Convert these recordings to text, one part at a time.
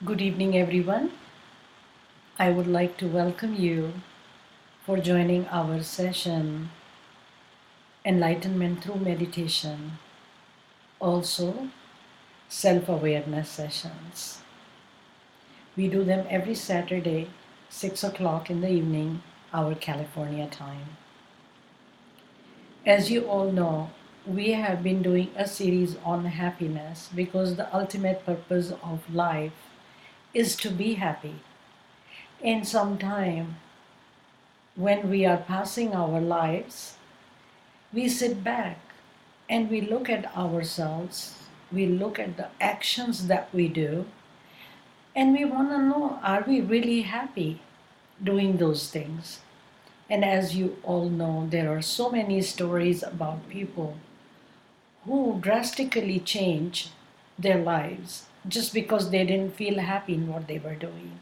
Good evening, everyone. I would like to welcome you for joining our session, Enlightenment Through Meditation, also self awareness sessions. We do them every Saturday, 6 o'clock in the evening, our California time. As you all know, we have been doing a series on happiness because the ultimate purpose of life is to be happy. And sometime when we are passing our lives, we sit back and we look at ourselves, we look at the actions that we do, and we want to know, are we really happy doing those things? And as you all know, there are so many stories about people who drastically change their lives just because they didn't feel happy in what they were doing.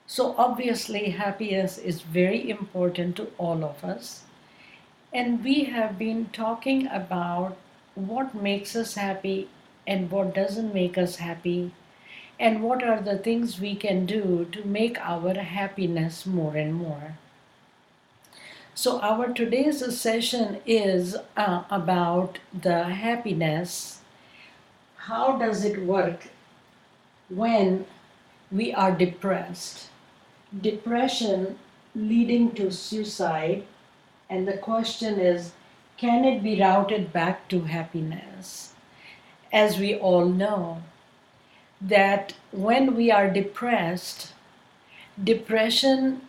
So obviously, happiness is very important to all of us. And we have been talking about what makes us happy and what doesn't make us happy, and what are the things we can do to make our happiness more and more. So, our today's session is about the happiness. How does it work when we are depressed? Depression leading to suicide. And the question is, can it be routed back to happiness? As we all know, that when we are depressed, depression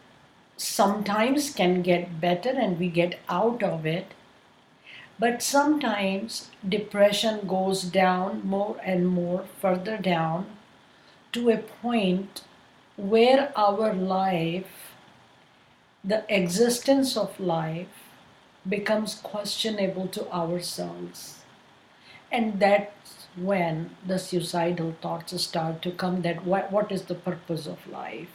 sometimes can get better and we get out of it, but sometimes depression goes down more and more further down to a point where our life, the existence of life, becomes questionable to ourselves. And that's when the suicidal thoughts start to come, that what is the purpose of life?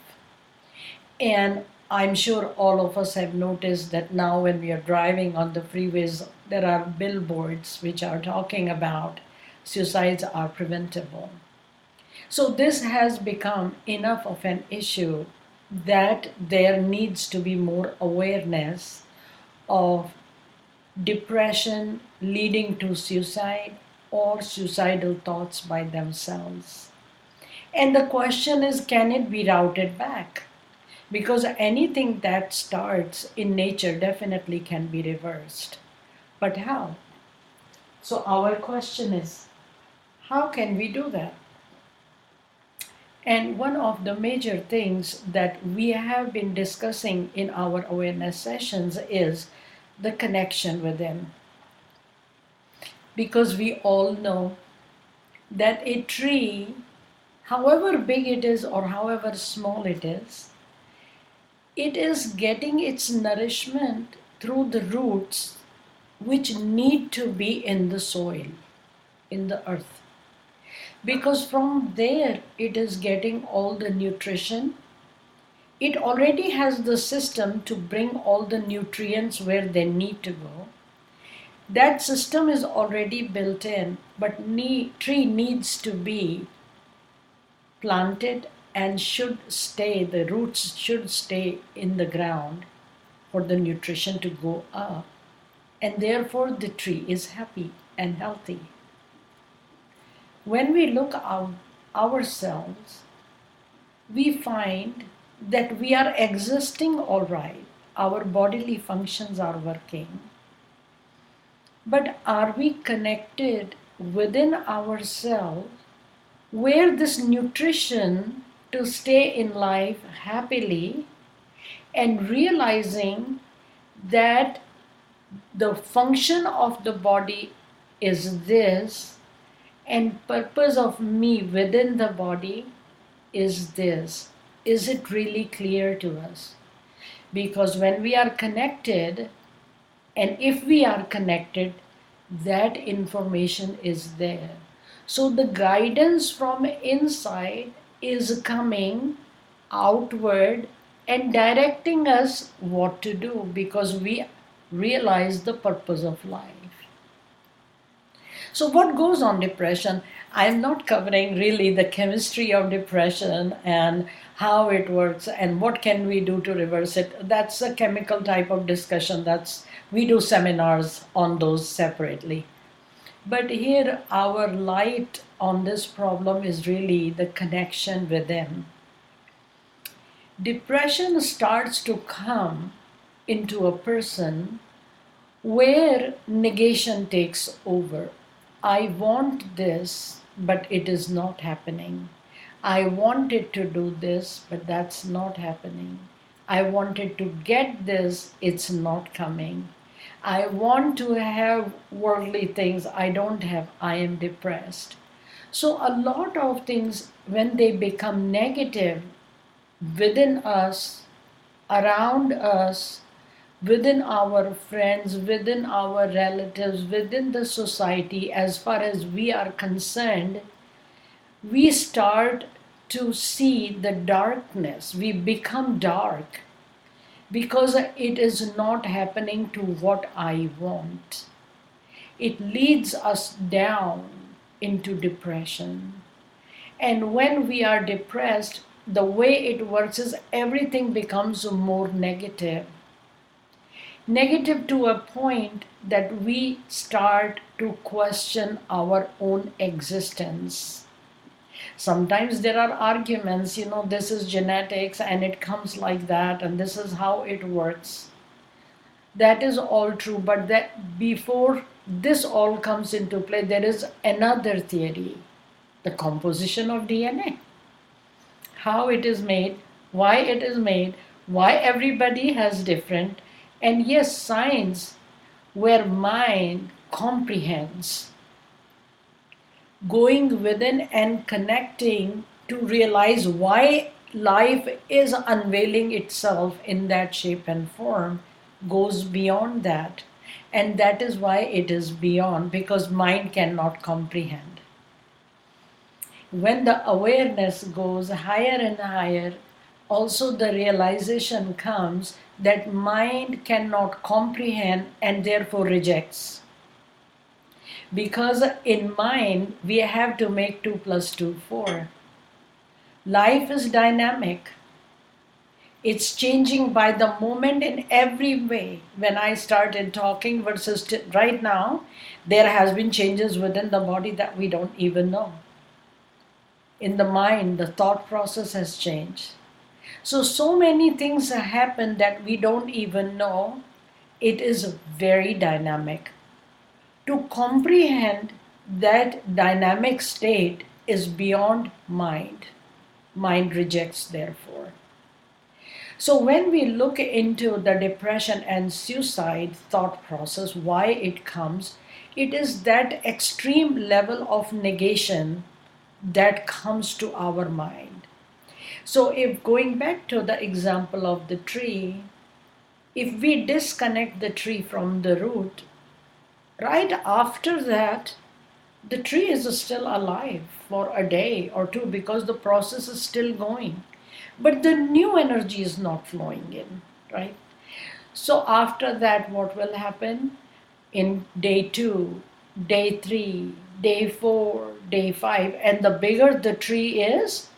And I'm sure all of us have noticed that now when we are driving on the freeways, there are billboards which are talking about suicides are preventable. So this has become enough of an issue that there needs to be more awareness of depression leading to suicide or suicidal thoughts by themselves. And the question is, can it be routed back? Because anything that starts in nature definitely can be reversed. But how? So, our question is, how can we do that? And one of the major things that we have been discussing in our awareness sessions is the connection within. Because we all know that a tree, however big it is or however small it is getting its nourishment through the roots which need to be in the soil, in the earth. Because from there it is getting all the nutrition. It already has the system to bring all the nutrients where they need to go. That system is already built in, but tree needs to be planted and the roots should stay in the ground for the nutrition to go up. And therefore the tree is happy and healthy. When we look out ourselves, we find that we are existing all right. Our bodily functions are working. But are we connected within ourselves where this nutrition to stay in life happily, and realizing that the function of the body is this and purpose of me within the body is this? Is it really clear to us? Because when we are connected, and if we are connected, that information is there. So the guidance from inside is coming outward and directing us what to do because we realize the purpose of life. So, what goes on depression? I'm not covering really the chemistry of depression and how it works and what can we do to reverse it. That's a chemical type of discussion. That's we do seminars on those separately. But here, our light on this problem is really the connection within. Depression starts to come into a person where negation takes over. I want this, but it is not happening. I wanted to do this, but that's not happening. I wanted to get this, it's not coming. I want to have worldly things, I don't have, I am depressed. So, a lot of things, when they become negative within us, around us, within our friends, within our relatives, within the society, as far as we are concerned, we start to see the darkness. We become dark because it is not happening to what I want. It leads us down into depression. And when we are depressed, the way it works is everything becomes more negative. Negative to a point that we start to question our own existence. Sometimes there are arguments, this is genetics and it comes like that, and this is how it works. That is all true, but that before this all comes into play, there is another theory, the composition of DNA. How it is made, why it is made, why everybody has different, and yes, science where mind comprehends, going within and connecting to realize why life is unveiling itself in that shape and form, goes beyond that. And that is why it is beyond, because mind cannot comprehend. When the awareness goes higher and higher, also the realization comes that mind cannot comprehend and therefore rejects. Because in mind, we have to make 2 plus 2 4. Life is dynamic. It's changing by the moment in every way. When I started talking versus right now, there has been changes within the body that we don't even know. In the mind, the thought process has changed. So many things happen that we don't even know. It is very dynamic. To comprehend that dynamic state is beyond mind. Mind rejects, therefore. So when we look into the depression and suicide thought process, why it comes, it is that extreme level of negation that comes to our mind. So if going back to the example of the tree, if we disconnect the tree from the root, right after that, the tree is still alive for a day or two because the process is still going. But the new energy is not flowing in, right? So after that, what will happen? In day 2, day 3, day 4, day 5, and the bigger the tree is,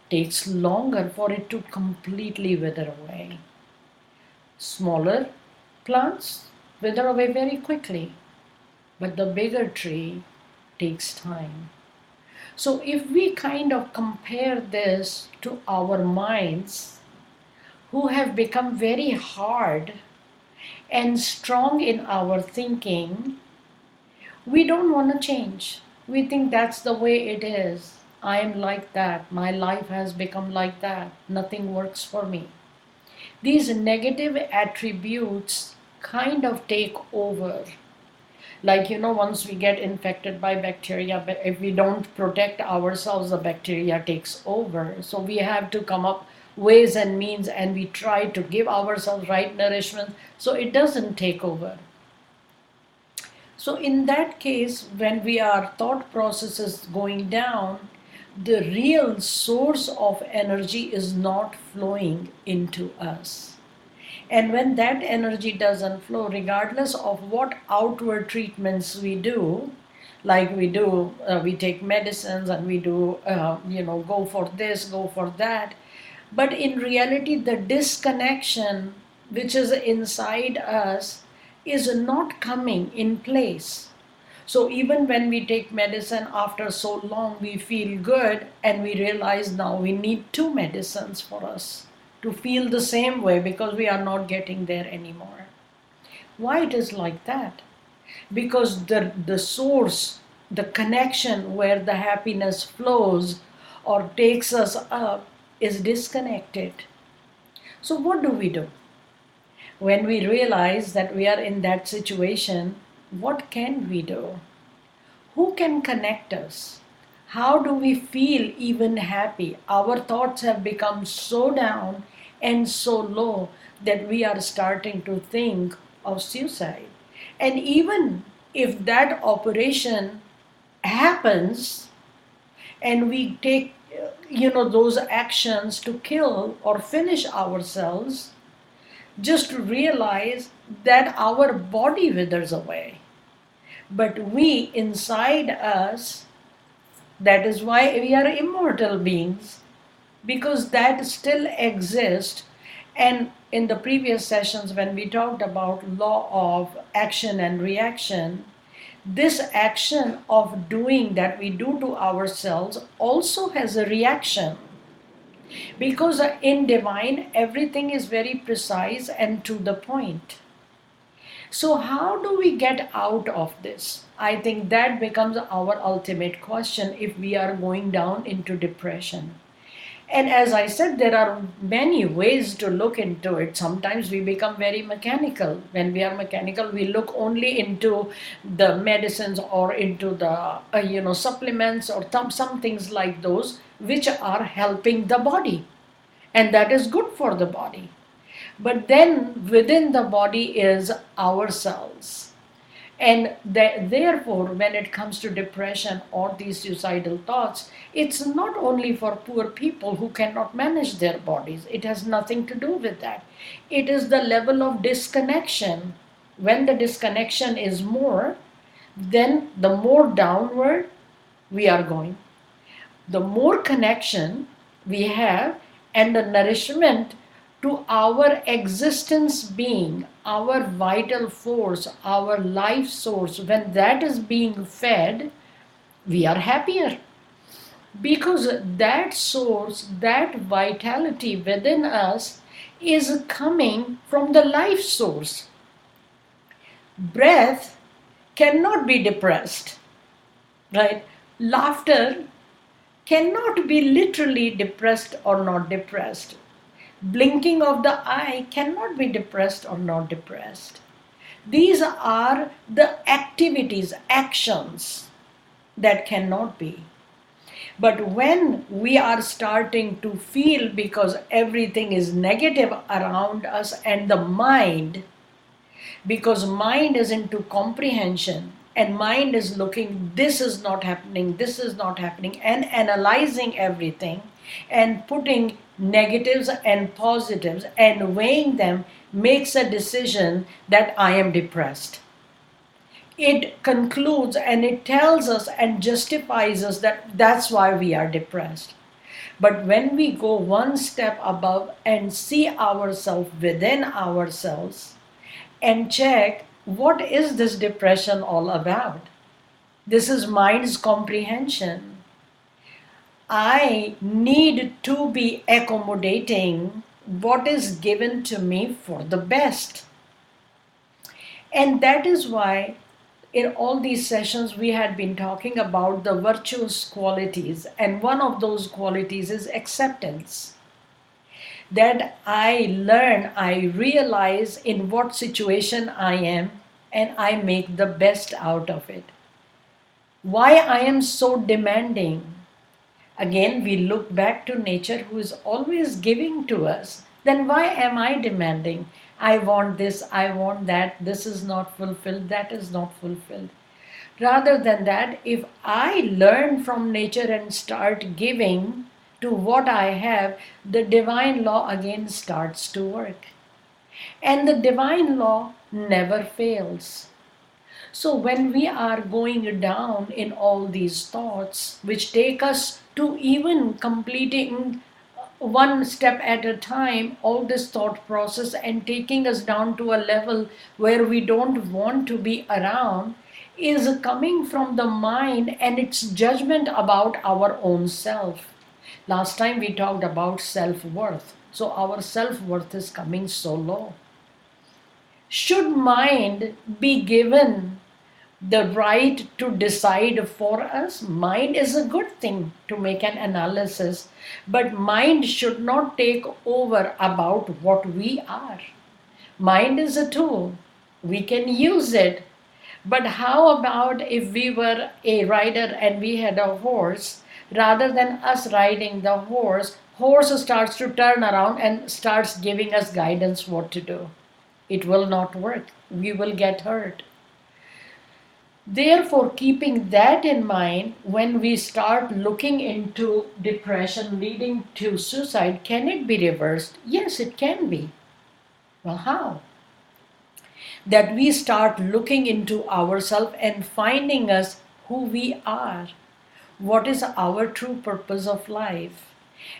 takes longer for it to completely wither away. Smaller plants wither away very quickly, but the bigger tree takes time. So if we kind of compare this to our minds, who have become very hard and strong in our thinking, we don't want to change. We think that's the way it is. I am like that. My life has become like that. Nothing works for me. These negative attributes kind of take over. Like, once we get infected by bacteria, but if we don't protect ourselves, the bacteria takes over. So we have to come up ways and means, and we try to give ourselves right nourishment so it doesn't take over. So in that case, when we are thought processes going down, the real source of energy is not flowing into us. And when that energy doesn't flow, regardless of what outward treatments we do, like we do, we take medicines and we do, go for this, go for that. But in reality, the disconnection which is inside us is not coming in place. So even when we take medicine after so long, we feel good and we realize now we need two medicines for us to feel the same way because we are not getting there anymore. Why it is like that? Because the source, the connection where the happiness flows or takes us up is disconnected. So what do we do? When we realize that we are in that situation, what can we do? Who can connect us? How do we feel even happy? Our thoughts have become so down and so low that we are starting to think of suicide. And even if that operation happens and we take those actions to kill or finish ourselves, just to realize that our body withers away, but we inside us, that is why we are immortal beings, because that still exists. And in the previous sessions, when we talked about law of action and reaction, this action of doing that we do to ourselves also has a reaction, because in divine everything is very precise and to the point. So, how do we get out of this? I think that becomes our ultimate question if we are going down into depression. And as I said, there are many ways to look into it. Sometimes we become very mechanical. When we are mechanical, we look only into the medicines or into the supplements or some things like those which are helping the body, and that is good for the body. But then within the body is ourselves. And therefore, when it comes to depression or these suicidal thoughts, it's not only for poor people who cannot manage their bodies. It has nothing to do with that. It is the level of disconnection. When the disconnection is more, then the more downward we are going. The more connection we have and the nourishment to our existence being, our vital force, our life source, when that is being fed, we are happier. Because that source, that vitality within us is coming from the life source. Breath cannot be depressed, right? Laughter cannot be literally depressed or not depressed. Blinking of the eye cannot be depressed or not depressed. These are the activities, actions that cannot be. But when we are starting to feel because everything is negative around us and the mind, because mind is into comprehension and mind is looking, this is not happening, this is not happening, and analyzing everything and putting negatives and positives and weighing them, makes a decision that I am depressed. It concludes and it tells us and justifies us that that's why we are depressed. But when we go one step above and see ourselves within ourselves and check, what is this depression all about? This is mind's comprehension. I need to be accommodating what is given to me for the best. And that is why in all these sessions we had been talking about the virtuous qualities, and one of those qualities is acceptance. That I learn, I realize in what situation I am, and I make the best out of it. Why I am so demanding? Again, we look back to nature who is always giving to us. Then why am I demanding? I want this, I want that, this is not fulfilled, that is not fulfilled. Rather than that, if I learn from nature and start giving to what I have, the divine law again starts to work. And the divine law never fails. So when we are going down in all these thoughts, which take us to even completing one step at a time, all this thought process and taking us down to a level where we don't want to be around, is coming from the mind and its judgment about our own self. Last time we talked about self worth. So our self worth is coming so low. Should mind be given the right to decide for us? Mind is a good thing to make an analysis, but mind should not take over about what we are. Mind is a tool, we can use it, but how about if we were a rider and we had a horse? Rather than us riding the horse starts to turn around and starts giving us guidance what to do. It will not work. We will get hurt. Therefore, keeping that in mind, when we start looking into depression leading to suicide, can it be reversed? Yes, it can be. Well, how? That we start looking into ourselves and finding us who we are, what is our true purpose of life,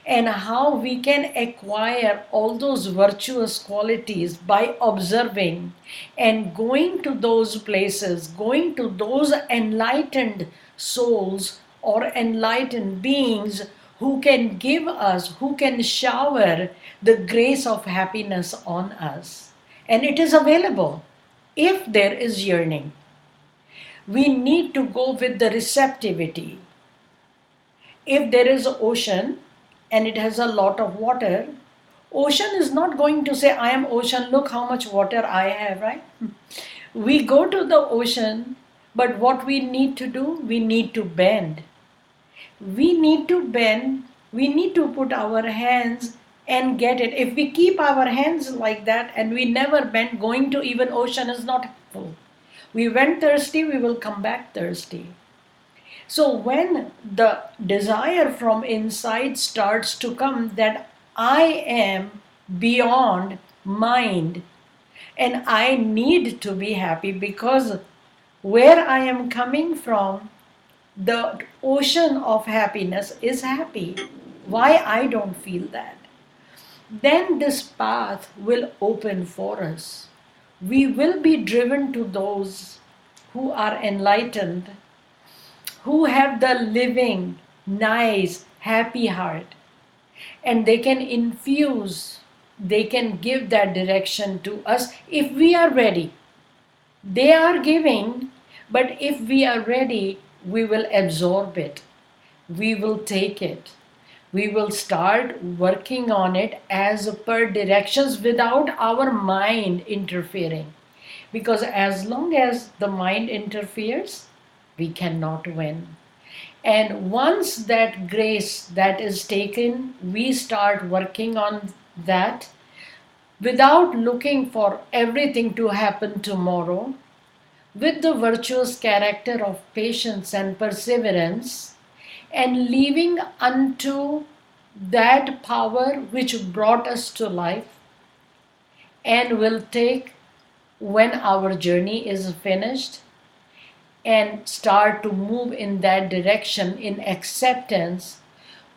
and how we can acquire all those virtuous qualities by observing and going to those places, going to those enlightened souls or enlightened beings who can give us, who can shower the grace of happiness on us. And it is available if there is yearning. We need to go with the receptivity. If there is ocean and it has a lot of water, ocean is not going to say, I am ocean, look how much water I have, right? We go to the ocean, but what we need to do, we need to bend. We need to bend, we need to put our hands and get it. If we keep our hands like that and we never bend, going to even ocean is not helpful. We went thirsty, we will come back thirsty. So when the desire from inside starts to come that I am beyond mind and I need to be happy because where I am coming from, the ocean of happiness is happy. Why I don't feel that? Then this path will open for us. We will be driven to those who are enlightened, who have the living, nice, happy heart, and they can infuse, they can give that direction to us if we are ready. They are giving, but if we are ready, we will absorb it, we will take it, we will start working on it as per directions without our mind interfering. Because as long as the mind interferes, we cannot win. And once that grace that is taken, we start working on that without looking for everything to happen tomorrow, with the virtuous character of patience and perseverance, and leaving unto that power which brought us to life and will take when our journey is finished, and start to move in that direction in acceptance,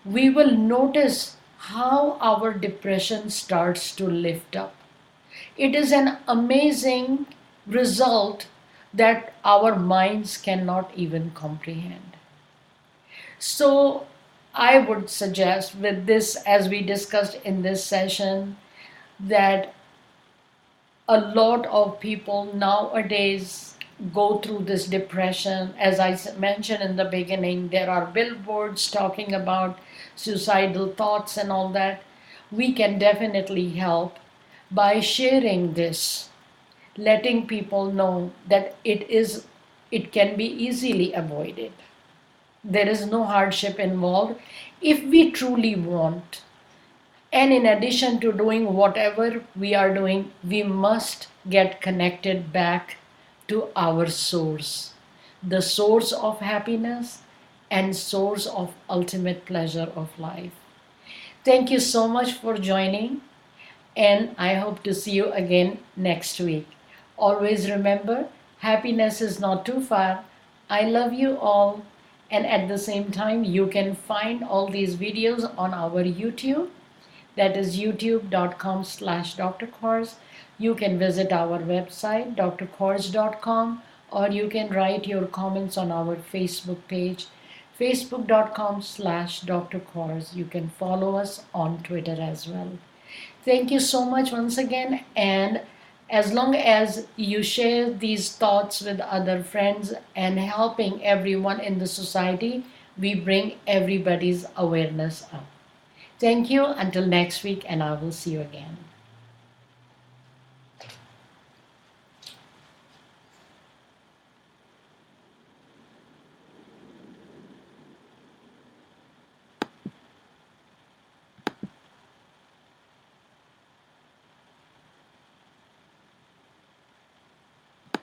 we will notice how our depression starts to lift up. It is an amazing result that our minds cannot even comprehend. So, I would suggest with this, as we discussed in this session, that a lot of people nowadays go through this depression. As I mentioned in the beginning, there are billboards talking about suicidal thoughts and all that. We can definitely help by sharing this, letting people know that it can be easily avoided. There is no hardship involved if we truly want. And in addition to doing whatever we are doing, we must get connected back to our source, the source of happiness and source of ultimate pleasure of life. Thank you so much for joining, and I hope to see you again next week. Always remember, Happiness is not too far. I love you all. And at the same time, you can find all these videos on our YouTube. That is youtube.com/Dr. Kors. You can visit our website, drkors.com, or you can write your comments on our Facebook page, facebook.com/Dr. Kors. You can follow us on Twitter as well. Thank you so much once again. And as long as you share these thoughts with other friends and helping everyone in the society, we bring everybody's awareness up. Thank you. Until next week, and I will see you again.